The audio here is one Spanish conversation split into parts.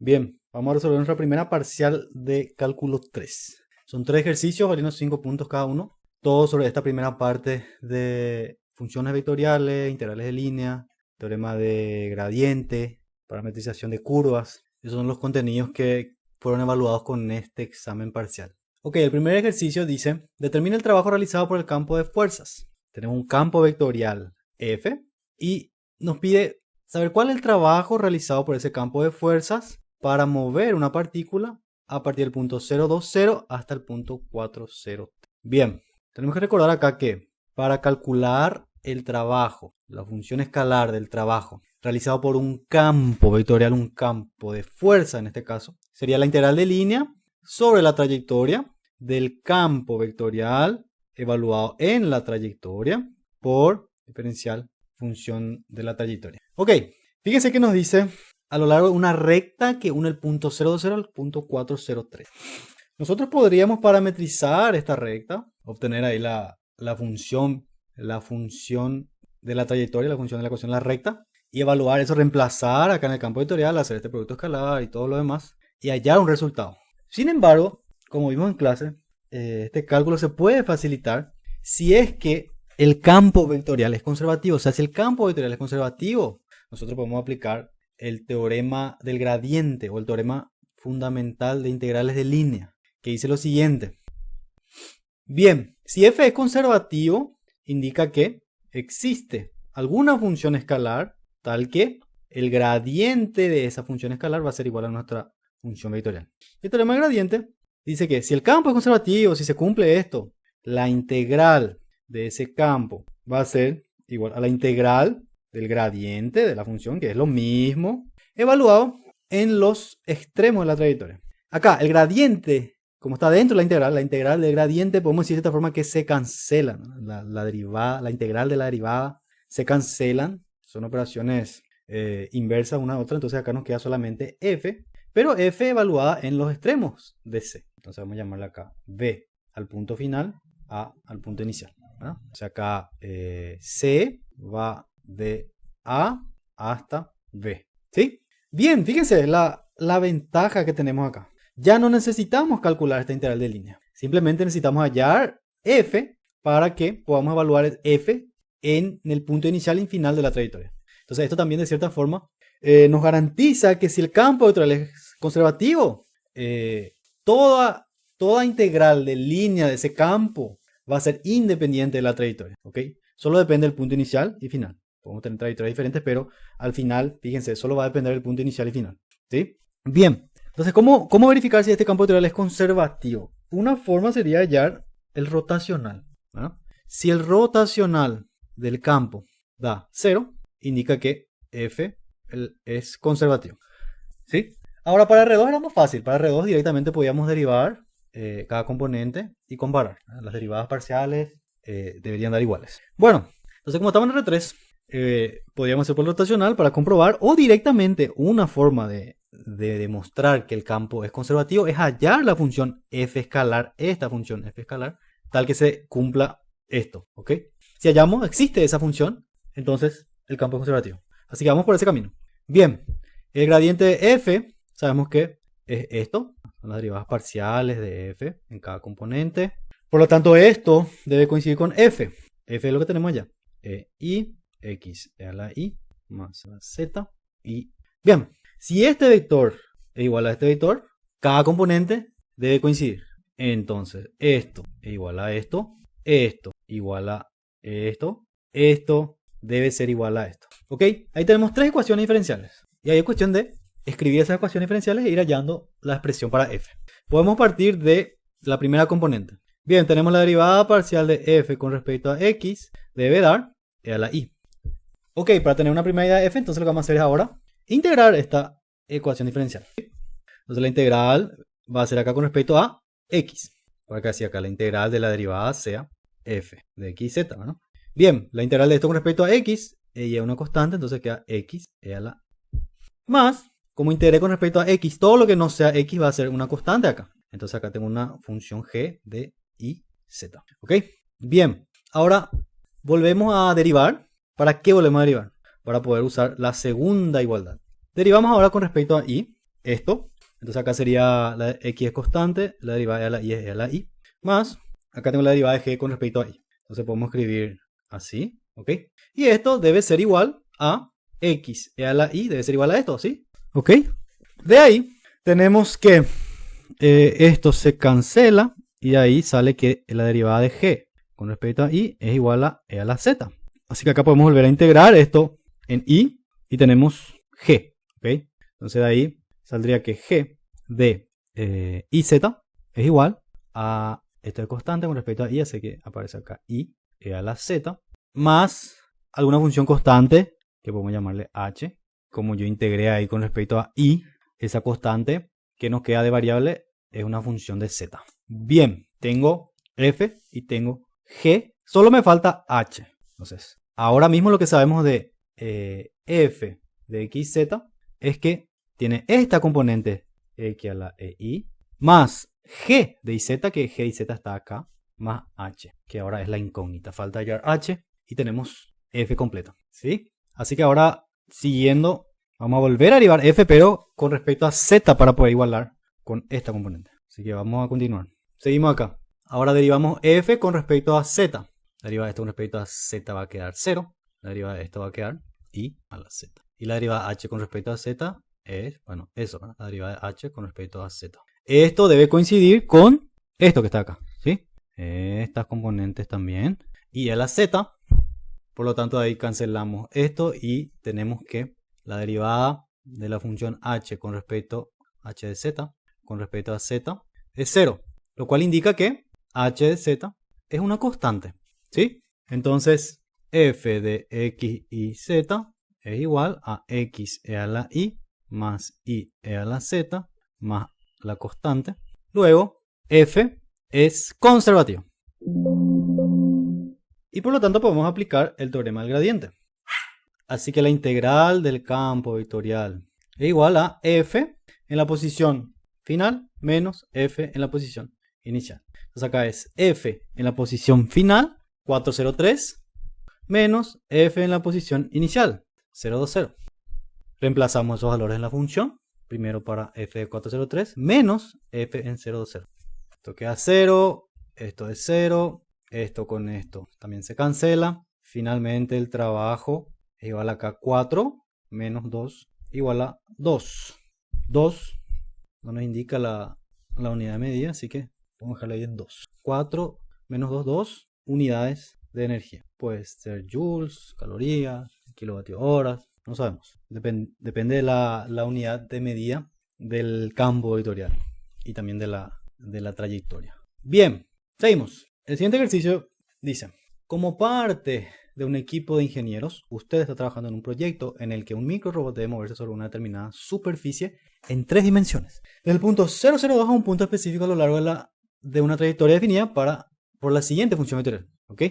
Bien, vamos a resolver nuestra primera parcial de cálculo 3. Son 3 ejercicios valiendo 5 puntos cada uno. Todo sobre esta primera parte de funciones vectoriales, integrales de línea, teorema de gradiente, parametrización de curvas. Esos son los contenidos que fueron evaluados con este examen parcial. Ok, el primer ejercicio dice, determina el trabajo realizado por el campo de fuerzas. Tenemos un campo vectorial F y nos pide saber cuál es el trabajo realizado por ese campo de fuerzas para mover una partícula a partir del punto 0,20 hasta el punto 4,0. Bien, tenemos que recordar acá que para calcular el trabajo, la función escalar del trabajo realizado por un campo vectorial, un campo de fuerza en este caso, sería la integral de línea sobre la trayectoria del campo vectorial evaluado en la trayectoria por diferencial función de la trayectoria. Ok, fíjense que nos dice a lo largo de una recta que une el punto 0,20 al punto 4,03. Nosotros podríamos parametrizar esta recta, obtener ahí la función de la trayectoria, la función de la ecuación de la recta, y evaluar eso, reemplazar acá en el campo vectorial, hacer este producto escalar y todo lo demás, y hallar un resultado. Sin embargo, como vimos en clase, este cálculo se puede facilitar si es que el campo vectorial es conservativo. O sea, si el campo vectorial es conservativo, nosotros podemos aplicar el teorema del gradiente o el teorema fundamental de integrales de línea, que dice lo siguiente. Bien, si f es conservativo, indica que existe alguna función escalar tal que el gradiente de esa función escalar va a ser igual a nuestra función vectorial. El teorema del gradiente dice que si el campo es conservativo, si se cumple esto, la integral de ese campo va a ser igual a la integral del gradiente de la función, que es lo mismo, evaluado en los extremos de la trayectoria. Acá, el gradiente, como está dentro de la integral del gradiente, podemos decir de esta forma que se cancelan. La derivada, la integral de la derivada se cancelan. Son operaciones inversas una a otra, entonces acá nos queda solamente f, pero f evaluada en los extremos de c. Entonces vamos a llamarla acá b al punto final, a al punto inicial, ¿verdad? O sea, acá c va de A hasta B. ¿Sí? Bien, fíjense la ventaja que tenemos acá. Ya no necesitamos calcular esta integral de línea. Simplemente necesitamos hallar f para que podamos evaluar f en el punto inicial y final de la trayectoria. Entonces esto también de cierta forma nos garantiza que si el campo vectorial es conservativo, toda integral de línea de ese campo va a ser independiente de la trayectoria. ¿Ok? Solo depende del punto inicial y final. Podemos tener trayectorias diferentes, pero al final, fíjense, solo va a depender del punto inicial y final. ¿Sí? Bien, entonces, ¿cómo verificar si este campo vectorial es conservativo? Una forma sería hallar el rotacional, ¿verdad? Si el rotacional del campo da 0, indica que f es conservativo. ¿Sí? Ahora, para R2 era más fácil. Para R2 directamente podíamos derivar cada componente y comparar. Las derivadas parciales deberían dar iguales. Bueno, entonces como estamos en R3, podríamos hacer por el rotacional para comprobar, o directamente una forma de demostrar que el campo es conservativo es hallar la función f escalar, esta función f escalar, tal que se cumpla esto, ¿ok? Si hallamos, existe esa función, entonces el campo es conservativo. Así que vamos por ese camino. Bien, el gradiente de f, sabemos que es esto, son las derivadas parciales de f en cada componente. Por lo tanto, esto debe coincidir con f. F es lo que tenemos allá. I, x a la i más la z y bien, si este vector es igual a este vector, cada componente debe coincidir. Entonces esto es igual a esto, esto igual a esto, esto debe ser igual a esto. Ok, ahí tenemos 3 ecuaciones diferenciales y ahí es cuestión de escribir esas ecuaciones diferenciales e ir hallando la expresión para f. Podemos partir de la primera componente. Bien, tenemos la derivada parcial de f con respecto a x debe dar e a la i. Ok, para tener una primera idea de f, entonces lo que vamos a hacer es ahora integrar esta ecuación diferencial. Entonces la integral va a ser acá con respecto a x, para que así acá la integral de la derivada sea f de x y z, ¿no? Bien, la integral de esto con respecto a x, y es una constante, entonces queda x e a la más, como integré con respecto a x, todo lo que no sea x va a ser una constante acá. Entonces acá tengo una función g de y z. Ok, bien, ahora volvemos a derivar. ¿Para qué volvemos a derivar? Para poder usar la segunda igualdad. Derivamos ahora con respecto a y. esto. Entonces acá sería la x es constante, la derivada de la y es e a la y, más, acá tengo la derivada de g con respecto a y. Entonces podemos escribir así, ¿ok? Y esto debe ser igual a x e a la y, debe ser igual a esto, ¿sí? ¿Ok? De ahí tenemos que esto se cancela y de ahí sale que la derivada de g con respecto a y es igual a e a la z. Así que acá podemos volver a integrar esto en y tenemos g, ¿ok? Entonces de ahí saldría que g de iz es igual a esto de constante con respecto a y, así que aparece acá y e a la z, más alguna función constante que podemos llamarle h, como yo integré ahí con respecto a y, esa constante que nos queda de variable es una función de z. Bien, tengo f y tengo g, solo me falta h. Entonces, ahora mismo lo que sabemos de f de xz es que tiene esta componente x a la ei más g de iz, que g de iz está acá, más h, que ahora es la incógnita. Falta hallar h y tenemos f completa, ¿sí? Así que ahora, siguiendo, vamos a volver a derivar f, pero con respecto a z para poder igualar con esta componente. Así que vamos a continuar. Seguimos acá. Ahora derivamos f con respecto a z. La derivada de esto con respecto a z va a quedar 0. La derivada de esto va a quedar y a la z. Y la derivada de h con respecto a z es, bueno, eso, ¿verdad? La derivada de h con respecto a z. Esto debe coincidir con esto que está acá, ¿sí? Estas componentes también. Y a la z, por lo tanto ahí cancelamos esto y tenemos que la derivada de la función h con respecto a h de z con respecto a z es 0. Lo cual indica que h de z es una constante, ¿sí? Entonces f de x y z es igual a x e a la y más y e a la z más la constante. Luego, f es conservativo. Y por lo tanto podemos aplicar el teorema del gradiente. Así que la integral del campo vectorial es igual a f en la posición final menos f en la posición inicial. Entonces acá es f en la posición final, 403, menos f en la posición inicial, 020. Reemplazamos esos valores en la función. Primero para f de 403 menos f en 020. Esto queda 0, esto es 0, esto con esto también se cancela. Finalmente el trabajo es igual a acá 4 menos 2 igual a 2. 2 no nos indica la unidad de medida, así que vamos a dejarla ahí en 2. 4 menos 2, 2 unidades de energía. Puede ser joules, calorías, kilovatios horas, no sabemos. Depende de la unidad de medida del campo vectorial y también de la trayectoria. Bien, seguimos. El siguiente ejercicio dice: como parte de un equipo de ingenieros, usted está trabajando en un proyecto en el que un microrobot debe moverse sobre una determinada superficie en 3 dimensiones. Desde el punto 002 a un punto específico a lo largo de una trayectoria definida por la siguiente función vectorial. ¿Ok?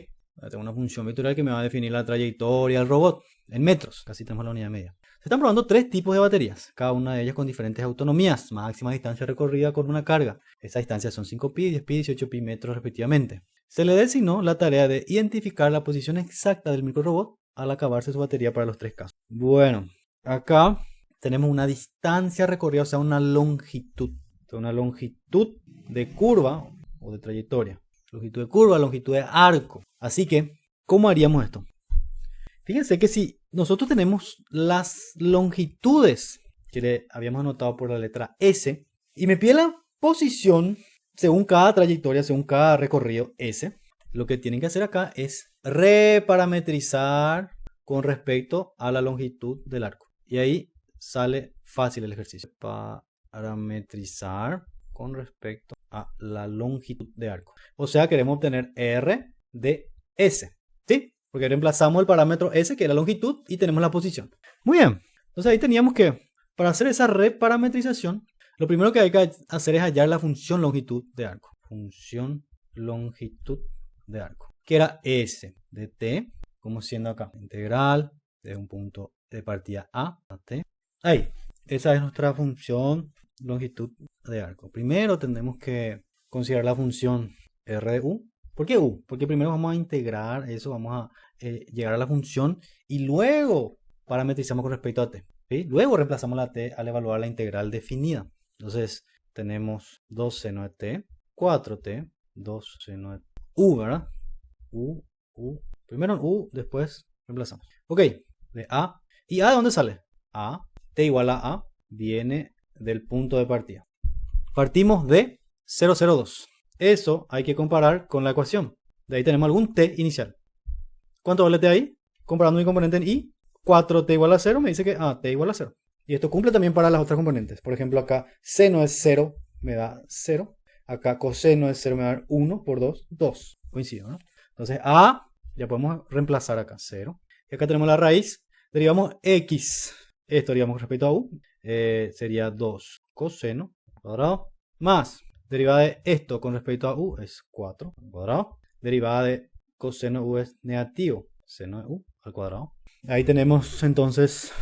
Tengo una función vectorial que me va a definir la trayectoria del robot en metros. Casi tenemos la unidad de medida. Se están probando 3 tipos de baterías, cada una de ellas con diferentes autonomías, máxima distancia recorrida con una carga. Esas distancias son 5pi, 10pi, 18pi metros respectivamente. Se le designó la tarea de identificar la posición exacta del microrobot al acabarse su batería para los 3 casos. Bueno, acá tenemos una distancia recorrida, o sea, una longitud. Una longitud de curva o de trayectoria. Longitud de curva, longitud de arco. Así que, ¿cómo haríamos esto? Fíjense que si nosotros tenemos las longitudes que habíamos anotado por la letra S y me pide la posición según cada trayectoria, según cada recorrido S, lo que tienen que hacer acá es reparametrizar con respecto a la longitud del arco. Y ahí sale fácil el ejercicio. Parametrizar con respecto a la longitud de arco. O sea, queremos obtener R de S, ¿sí? Porque reemplazamos el parámetro S, que es la longitud, y tenemos la posición. Muy bien. Entonces ahí teníamos que, para hacer esa reparametrización, lo primero que hay que hacer es hallar la función longitud de arco. Función longitud de arco. Que era S de T, como siendo acá. Integral de un punto de partida A a T. Ahí. Esa es nuestra función longitud de arco. Primero tendremos que considerar la función R de U. ¿Por qué U? Porque primero vamos a integrar eso, vamos a llegar a la función y luego parametrizamos con respecto a T. ¿sí? Luego reemplazamos la t al evaluar la integral definida. Entonces tenemos 2 seno de t, 4t, 2 seno de u, ¿verdad? U. Primero en u, después reemplazamos. Ok, de a. ¿Y a de dónde sale? A, t igual a viene del punto de partida. Partimos de 0,02. Eso hay que comparar con la ecuación. De ahí tenemos algún t inicial. ¿Cuánto vale t ahí? Comparando mi componente en y, 4t igual a 0 me dice que t igual a 0. Y esto cumple también para las otras componentes. Por ejemplo, acá seno es 0, me da 0. Acá coseno es 0, me da 1 por 2, 2. Coincido, ¿no? Entonces a, ya podemos reemplazar acá 0. Y acá tenemos la raíz. Derivamos x. Esto derivamos con respecto a u. Sería 2 coseno cuadrado. Más derivada de esto con respecto a u es 4 al cuadrado. Derivada de coseno de u es negativo. Seno de u al cuadrado. Ahí tenemos entonces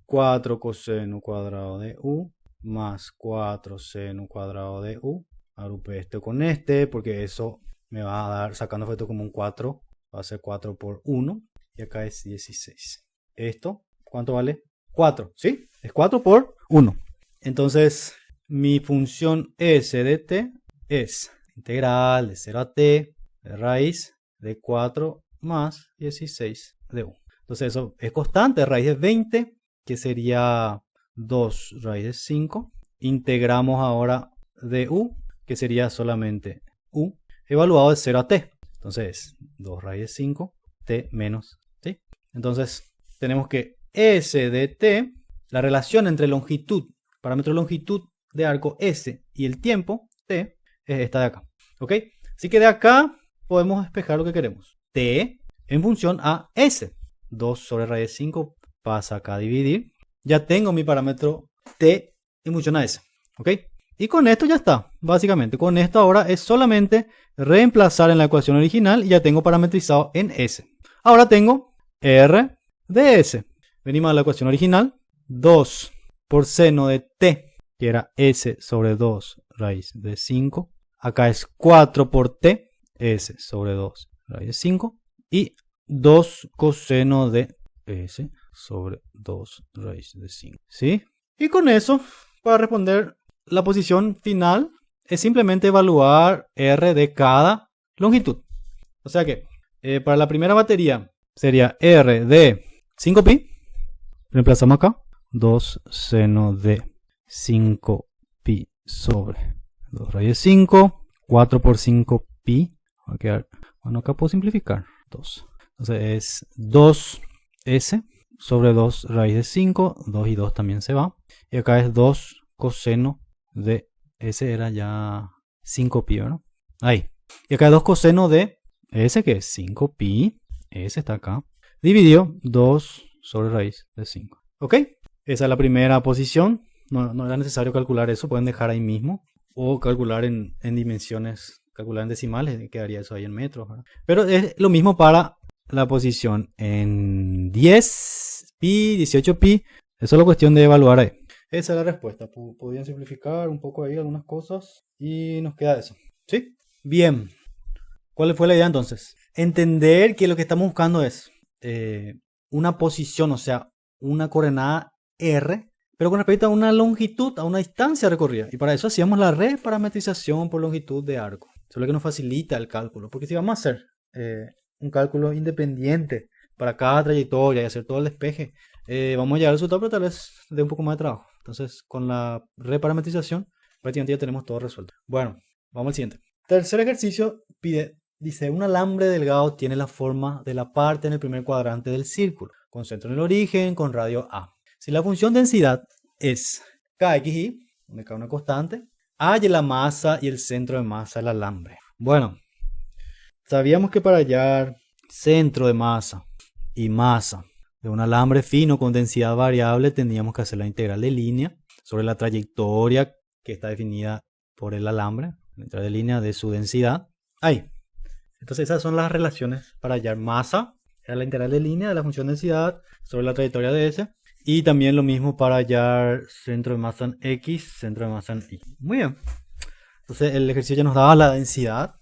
4 coseno cuadrado de u más 4 seno cuadrado de u. Agrupé esto con este porque eso me va a dar, sacando efecto común 4, va a ser 4 por 1 y acá es 16. Esto, ¿cuánto vale? 4, ¿sí? Es 4 por 1. Entonces, mi función s de t es integral de 0 a t de raíz de 4 más 16 de u. Entonces eso es constante, raíz de 20, que sería 2 raíz de 5. Integramos ahora de u, que sería solamente u, evaluado de 0 a t. Entonces 2 raíz de 5, t menos t. Entonces tenemos que s de t, la relación entre longitud, parámetro de longitud de arco s y el tiempo t, es esta de acá. ¿Ok? Así que de acá podemos despejar lo que queremos. T en función a s. 2 sobre raíz de 5 pasa acá a dividir. Ya tengo mi parámetro t en función a s. ¿Ok? Y con esto ya está. Básicamente, con esto ahora es solamente reemplazar en la ecuación original y ya tengo parametrizado en s. Ahora tengo r de s. Venimos a la ecuación original. 2 por seno de t, que era s sobre 2 raíz de 5. Acá es 4 por t, s sobre 2 raíz de 5. Y 2 coseno de s sobre 2 raíz de 5. ¿Sí? Y con eso, para responder la posición final, es simplemente evaluar r de cada longitud. O sea que, para la primera batería, sería r de 5pi. Reemplazamos acá. 2 seno de 5pi sobre 2 raíz de 5. 4 por 5pi. Va a quedar, bueno, acá puedo simplificar. 2. Entonces es 2s sobre 2 raíz de 5. 2 y 2 también se va. Y acá es 2 coseno de s, era ya 5pi, ¿verdad? Ahí. Y acá es 2 coseno de s, que es 5pi. S está acá. Dividido 2 sobre raíz de 5. ¿Ok? Esa es la primera posición. No era necesario calcular eso. Pueden dejar ahí mismo. O calcular en dimensiones, calcular en decimales. Quedaría eso ahí en metros, ¿verdad? Pero es lo mismo para la posición en 10pi, 18pi. Eso es solo cuestión de evaluar ahí. Esa es la respuesta. Podrían simplificar un poco ahí algunas cosas. Y nos queda eso. ¿Sí? Bien. ¿Cuál fue la idea entonces? Entender que lo que estamos buscando es una posición, o sea, una coordenada r, pero con respecto a una longitud, a una distancia recorrida. Y para eso hacíamos la reparametrización por longitud de arco. Eso es lo que nos facilita el cálculo. Porque si vamos a hacer un cálculo independiente para cada trayectoria y hacer todo el despeje, vamos a llegar al resultado, pero tal vez dé un poco más de trabajo. Entonces, con la reparametrización, prácticamente ya tenemos todo resuelto. Bueno, vamos al siguiente. Tercer ejercicio dice, un alambre delgado tiene la forma de la parte en el primer cuadrante del círculo, con centro en el origen, con radio A. Si la función densidad es kxy, donde cae una constante, halle la masa y el centro de masa del alambre. Bueno, sabíamos que para hallar centro de masa y masa de un alambre fino con densidad variable, tendríamos que hacer la integral de línea sobre la trayectoria que está definida por el alambre, la integral de línea de su densidad. Ahí. Entonces esas son las relaciones para hallar masa, era la integral de línea de la función densidad sobre la trayectoria de S. Y también lo mismo para hallar centro de masa en X, centro de masa en Y. Muy bien. Entonces el ejercicio ya nos daba la densidad.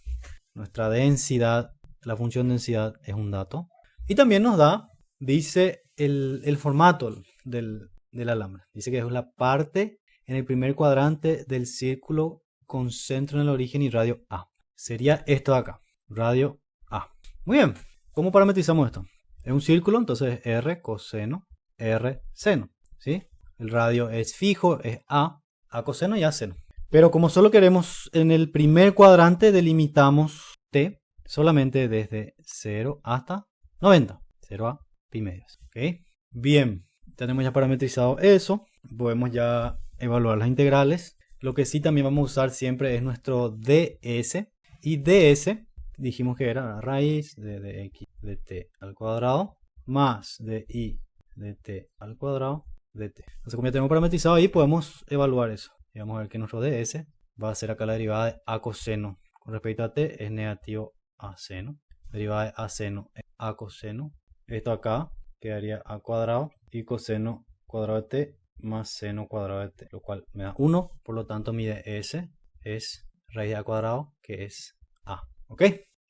Nuestra densidad, la función densidad es un dato. Y también nos da, dice el formato del del alambre. Dice que es la parte en el primer cuadrante del círculo con centro en el origen y radio A. Sería esto de acá, radio A. Muy bien, ¿cómo parametrizamos esto? Es un círculo, entonces R coseno, R seno, ¿sí? El radio es fijo, es A coseno y A seno. Pero como solo queremos en el primer cuadrante, delimitamos T solamente desde 0 hasta 90, 0 a pi medios, ¿ok? Bien, tenemos ya parametrizado eso, podemos ya evaluar las integrales. Lo que sí también vamos a usar siempre es nuestro ds, y ds dijimos que era la raíz de dx de t al cuadrado más de i de t al cuadrado de t. Entonces, como ya tenemos parametrizado ahí, podemos evaluar eso. Y vamos a ver que nuestro ds va a ser acá la derivada de a coseno con respecto a t es negativo a seno. Derivada de a seno es a coseno. Esto acá quedaría a cuadrado y coseno cuadrado de t más seno cuadrado de t, lo cual me da 1. Por lo tanto, mi ds es raíz de a cuadrado, que es a. ¿Ok?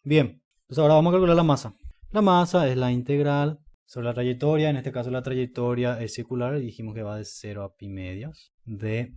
Bien. Entonces ahora vamos a calcular la masa. La masa es la integral sobre la trayectoria. En este caso la trayectoria es circular. Y dijimos que va de 0 a pi medios de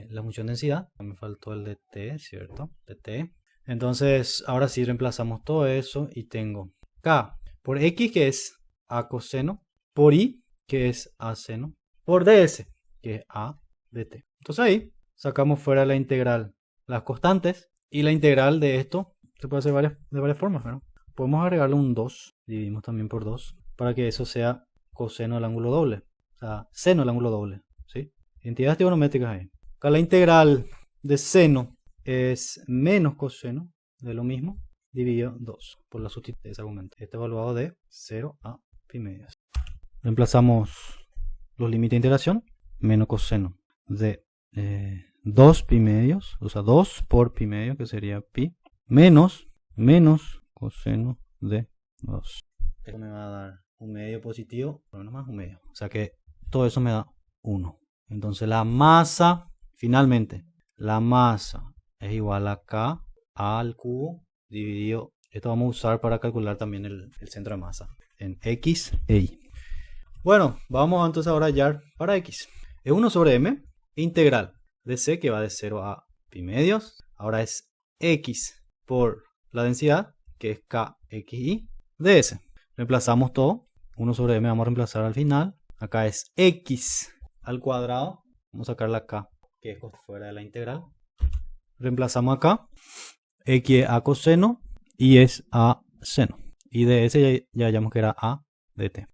la función densidad. Me faltó el de t, ¿cierto? De t. Entonces ahora sí reemplazamos todo eso y tengo k por x, que es a coseno, por i, que es a seno, por ds, que es a de t. Entonces ahí sacamos fuera la integral, las constantes, y la integral de esto se puede hacer de varias formas, ¿no? Podemos agregarle un 2, dividimos también por 2, para que eso sea coseno del ángulo doble, o sea, seno del ángulo doble, ¿sí? Entidades trigonométricas ahí. Acá la integral de seno es menos coseno de lo mismo, dividido 2 por la sustitución de ese argumento. Este evaluado de 0 a pi medios. Reemplazamos los límites de integración. Menos coseno de 2 pi medios, o sea 2 por pi medio, que sería pi, menos coseno de 2. Esto me va a dar un medio positivo, pero no más un medio. O sea que todo eso me da 1. Entonces la masa, finalmente, la masa es igual a K al cubo dividido. Esto vamos a usar para calcular también el centro de masa en X e Y. Bueno, vamos entonces ahora a hallar para X. Es 1 sobre m integral de C, que va de 0 a pi medios. Ahora es X por la densidad, que es KXI de S. Reemplazamos todo. 1 sobre m vamos a reemplazar al final. Acá es X al cuadrado. Vamos a sacar la K, que es fuera de la integral. Reemplazamos acá. X es a coseno y es a seno. Y de S ya hallamos que era a de t.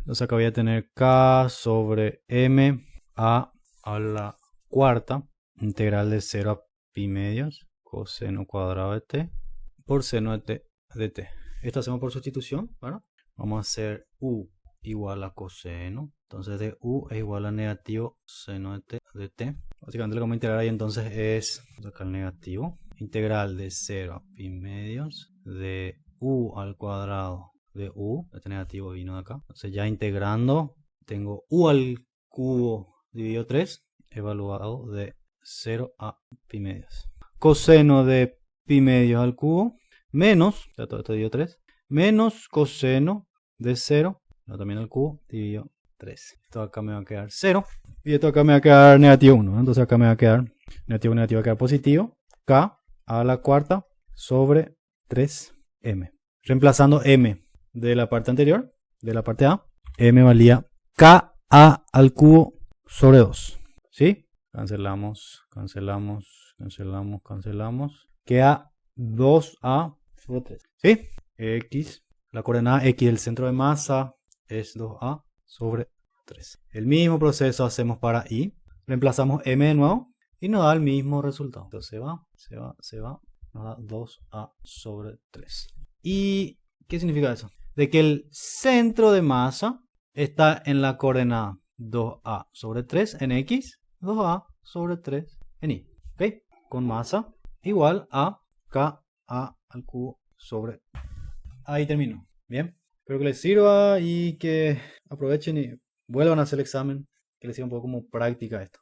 Entonces acá voy a tener K sobre m a la cuarta, integral de 0 a pi medios, coseno cuadrado de t, por seno de t de t. Esto hacemos por sustitución, ¿verdad? Vamos a hacer u igual a coseno. Entonces de u es igual a negativo seno de t. Básicamente lo que vamos a integrar ahí entonces es, acá el negativo, integral de 0 a pi medios de u al cuadrado de u, este negativo vino de acá. Entonces ya integrando, tengo u al cubo dividido 3, evaluado de 0 a pi medios. Coseno de pi medios al cubo, menos, ya todo esto dividido 3, menos coseno de 0, también al cubo, dividido 3. Esto acá me va a quedar 0, y esto acá me va a quedar negativo 1. Entonces acá me va a quedar negativo, negativo, va a quedar positivo. K a la cuarta sobre 3m. Reemplazando m de la parte anterior, de la parte A, m valía Ka al cubo sobre 2. ¿Sí? Cancelamos. Queda 2a sobre 3. ¿Sí? X, la coordenada X del centro de masa es 2a sobre 3. El mismo proceso hacemos para Y. Reemplazamos m de nuevo y nos da el mismo resultado. Entonces se va. Nos da 2a sobre 3. ¿Y qué significa eso? De que el centro de masa está en la coordenada 2a sobre 3 en X, 2a sobre 3 en Y. ¿Ok? Con masa igual a Ka al cubo sobre. Ahí terminó. Bien. Espero que les sirva y que aprovechen y vuelvan a hacer el examen, que les sirva un poco como práctica esto.